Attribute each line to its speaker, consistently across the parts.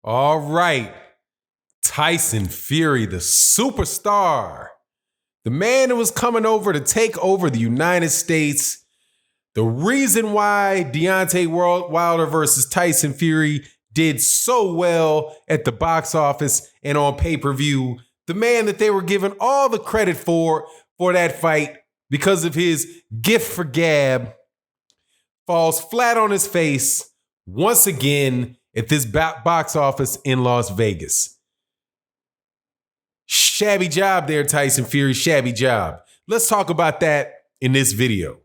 Speaker 1: All right. Tyson Fury, the superstar, the man who was coming over to take over the United States. The reason why Deontay Wilder versus Tyson Fury did so well at the box office and on pay-per-view, the man that they were giving all the credit for that fight because of his gift for gab, falls flat on his face once again at this box office in Las Vegas. Shabby job there, Tyson Fury, shabby job. Let's talk about that in this video.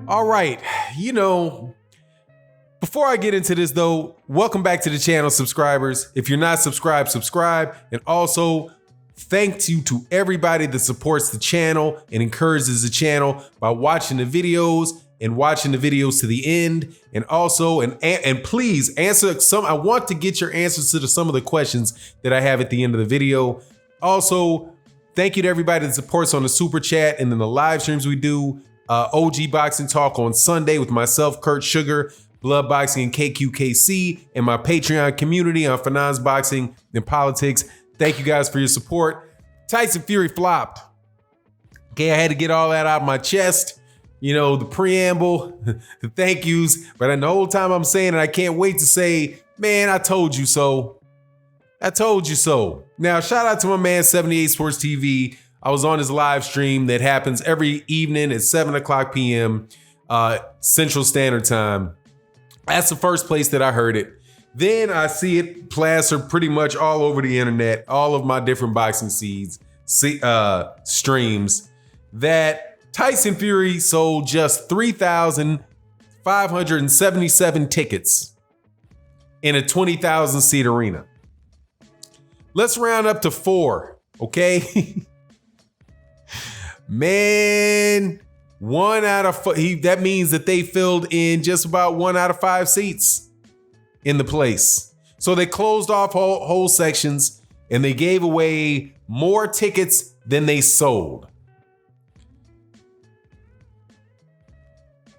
Speaker 1: All right, before I get into this though, welcome back to the channel, subscribers. If you're not subscribed, subscribe. And also, thank you to everybody that supports the channel and encourages the channel by watching the videos and watching the videos to the end. And also, and please answer I want to get your answers to some of the questions that I have at the end of the video. Also, thank you to everybody that supports on the super chat and then the live streams we do. OG Boxing Talk on Sunday with myself, Kurt Sugar, Blood Boxing and KQKC, and my Patreon community on finance, boxing, and politics. Thank you guys for your support. Tyson Fury flopped. Okay, I had to get all that out of my chest. The preamble, the thank yous. But the whole time I'm saying it, I can't wait to say, man, I told you so. I told you so. Now, shout out to my man, 78 Sports TV. I was on his live stream that happens every evening at 7 o'clock p.m. Central Standard Time. That's the first place that I heard it. Then I see it plastered pretty much all over the internet, all of my different boxing streams, that Tyson Fury sold just 3,577 tickets in a 20,000 seat arena. Let's round up to 4, okay? Man, 1 out of 4, that means that they filled in just about 1 out of 5 seats in the place. So they closed off whole sections and they gave away more tickets than they sold.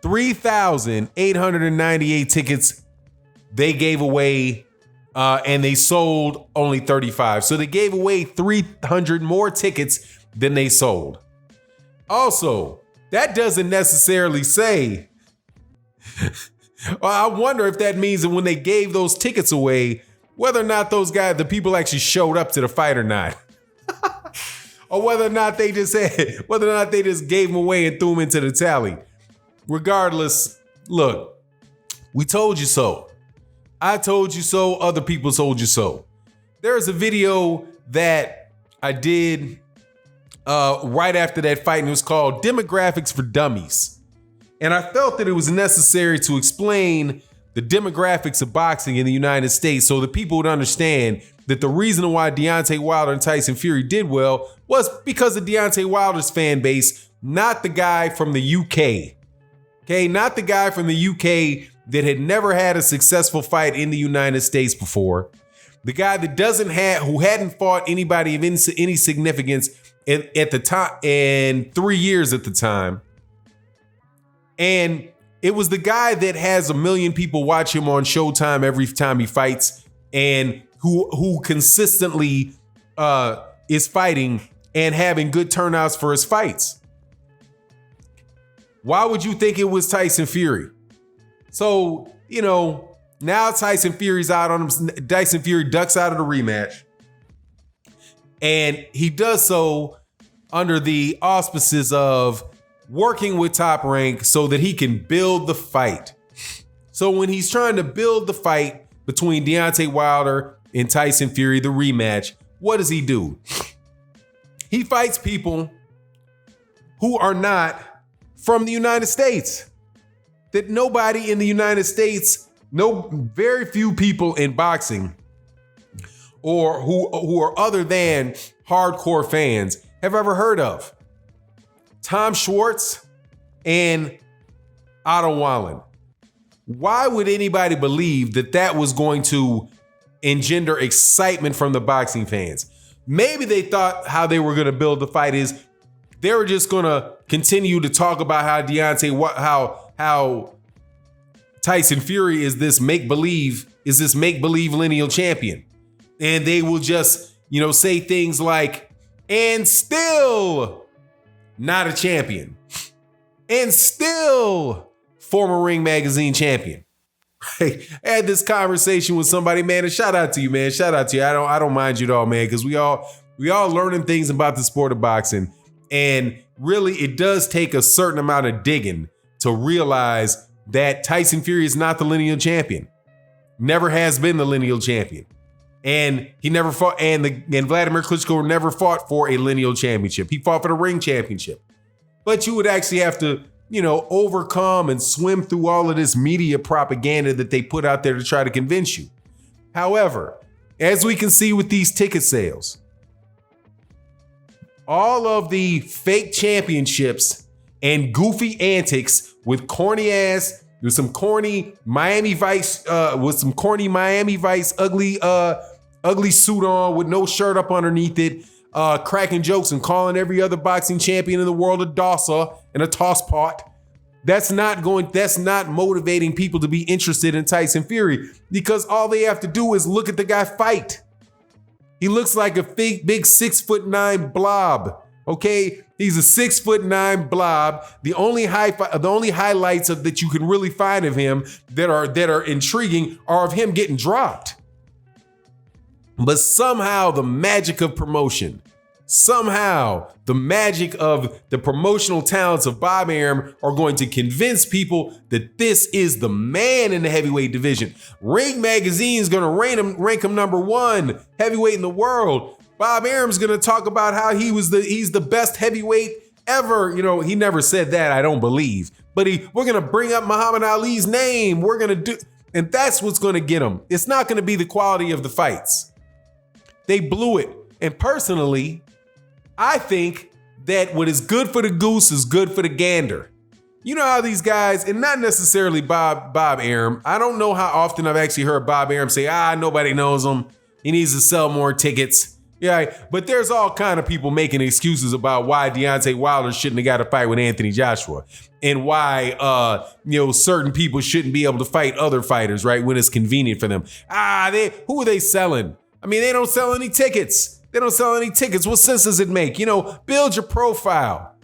Speaker 1: 3,898 tickets they gave away and they sold only 35. So they gave away 300 more tickets than they sold. Also, that doesn't necessarily say, well, I wonder if that means that when they gave those tickets away, whether or not the people actually showed up to the fight or not. Or whether or not they just gave them away and threw them into the tally. Regardless, look, we told you so. I told you so, other people told you so. There's a video that I did right after that fight, and it was called Demographics for Dummies. And I felt that it was necessary to explain the demographics of boxing in the United States so that people would understand that the reason why Deontay Wilder and Tyson Fury did well was because of Deontay Wilder's fan base, not the guy from the UK. Okay, not the guy from the UK that had never had a successful fight in the United States before. The guy that who hadn't fought anybody of any significance at the time in 3 years at the time. And it was the guy that has 1 million people watch him on Showtime every time he fights, and who consistently is fighting and having good turnouts for his fights. Why would you think it was Tyson Fury? So, now Tyson Fury's out on him. Tyson Fury ducks out of the rematch. And he does so under the auspices of working with Top Rank so that he can build the fight. So when he's trying to build the fight between Deontay Wilder and Tyson Fury, the rematch, what does he do? He fights people who are not from the United States. That nobody in the United States, very few people in boxing or who are other than hardcore fans have ever heard of. Tom Schwartz and Otto Wallen. Why would anybody believe that was going to engender excitement from the boxing fans? Maybe they thought how they were going to build the fight is they were just gonna continue to talk about how Tyson Fury is this make-believe lineal champion. And they will just, say things like, and still not a champion. And still former Ring Magazine champion. I had this conversation with somebody, man, and shout out to you, man. Shout out to you. I don't mind you at all, man, because we all learning things about the sport of boxing. And really, it does take a certain amount of digging to realize that Tyson Fury is not the lineal champion. Never has been the lineal champion. And he never fought, and Vladimir Klitschko never fought for a lineal championship. He fought for the ring championship. But you would actually have to, overcome and swim through all of this media propaganda that they put out there to try to convince you. However, as we can see with these ticket sales, all of the fake championships and goofy antics with some corny Miami Vice, ugly suit on with no shirt up underneath it, cracking jokes and calling every other boxing champion in the world a dosser and a toss pot. That's not motivating people to be interested in Tyson Fury, because all they have to do is look at the guy fight. He looks like a big 6'9" blob. Okay, he's a 6'9" blob. The only highlights that you can really find of him that are intriguing are of him getting dropped. But somehow the magic of promotion, the magic of the promotional talents of Bob Arum are going to convince people that this is the man in the heavyweight division. Ring Magazine is going to rank him number 1 heavyweight in the world. Bob Arum's going to talk about how he's the best heavyweight ever. He never said that, I don't believe. But we're going to bring up Muhammad Ali's name. And that's what's going to get him. It's not going to be the quality of the fights. They blew it. And personally, I think that what is good for the goose is good for the gander. You know how these guys, and not necessarily Bob Arum, I don't know how often I've actually heard Bob Arum say, nobody knows him. He needs to sell more tickets. Yeah, but there's all kind of people making excuses about why Deontay Wilder shouldn't have got a fight with Anthony Joshua, and why certain people shouldn't be able to fight other fighters, right, when it's convenient for them. Who are they selling? I mean, they don't sell any tickets. What sense does it make? Build your profile.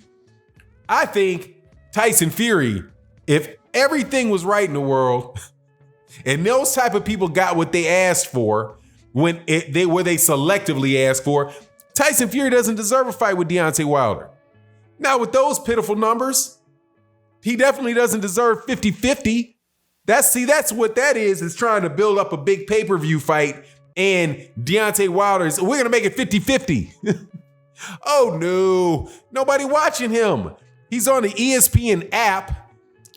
Speaker 1: I think Tyson Fury, if everything was right in the world and those type of people got what they asked for where they selectively asked for, Tyson Fury doesn't deserve a fight with Deontay Wilder. Now, with those pitiful numbers, he definitely doesn't deserve 50-50. That's what that is trying to build up a big pay-per-view fight. And Deontay Wilder we're going to make it 50-50. Oh, no. Nobody watching him. He's on the ESPN app.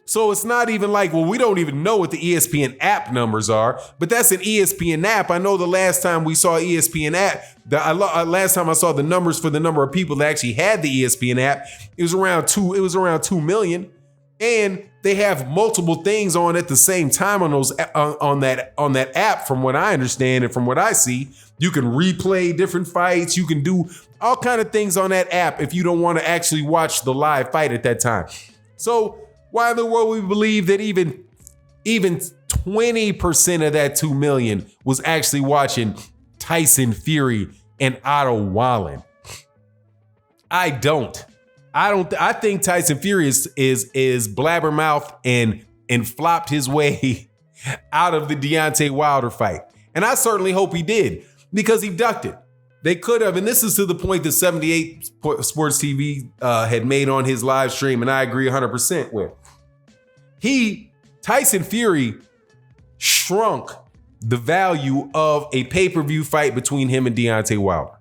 Speaker 1: So it's not even like, we don't even know what the ESPN app numbers are. But that's an ESPN app. I know the last time we saw ESPN app, last time I saw the numbers for the number of people that actually had the ESPN app, it was around 2 million. And they have multiple things on at the same time on that app, from what I understand and from what I see. You can replay different fights. You can do all kind of things on that app if you don't want to actually watch the live fight at that time. So why in the world we believe that even 20% of that 2 million was actually watching Tyson Fury and Otto Wallin? I think Tyson Fury is blabbermouth and flopped his way out of the Deontay Wilder fight. And I certainly hope he did, because he ducked it. They could have, and this is to the point that 78 Sports TV had made on his live stream, and I agree 100% with. Tyson Fury shrunk the value of a pay-per-view fight between him and Deontay Wilder.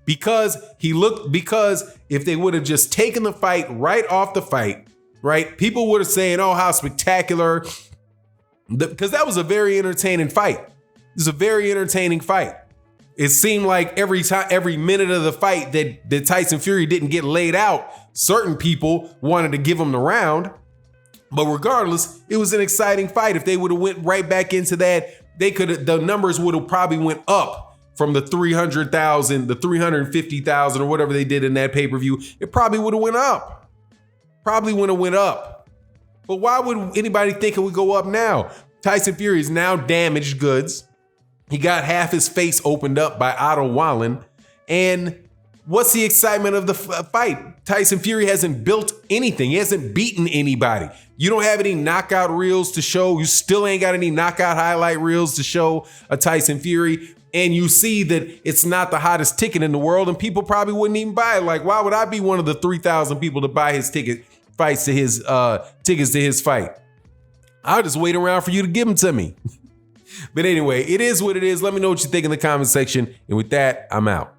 Speaker 1: Because if they would have just taken the fight right off the fight, right, people would have saying, oh, how spectacular. Because that was a very entertaining fight. It was a very entertaining fight. It seemed like every minute of the fight that Tyson Fury didn't get laid out, certain people wanted to give him the round. But regardless, it was an exciting fight. If they would have went right back into that, the numbers would have probably went up from the 300,000, the 350,000 or whatever they did in that pay-per-view, it probably would have went up. Probably would have went up. But why would anybody think it would go up now? Tyson Fury is now damaged goods. He got half his face opened up by Otto Wallen. And what's the excitement of the fight? Tyson Fury hasn't built anything. He hasn't beaten anybody. You don't have any knockout reels to show. You still ain't got any knockout highlight reels to show a Tyson Fury. And you see that it's not the hottest ticket in the world, and people probably wouldn't even buy it. Like, why would I be one of the 3,000 people to buy his tickets to his fight? I'll just wait around for you to give them to me. But anyway, it is what it is. Let me know what you think in the comment section. And with that, I'm out.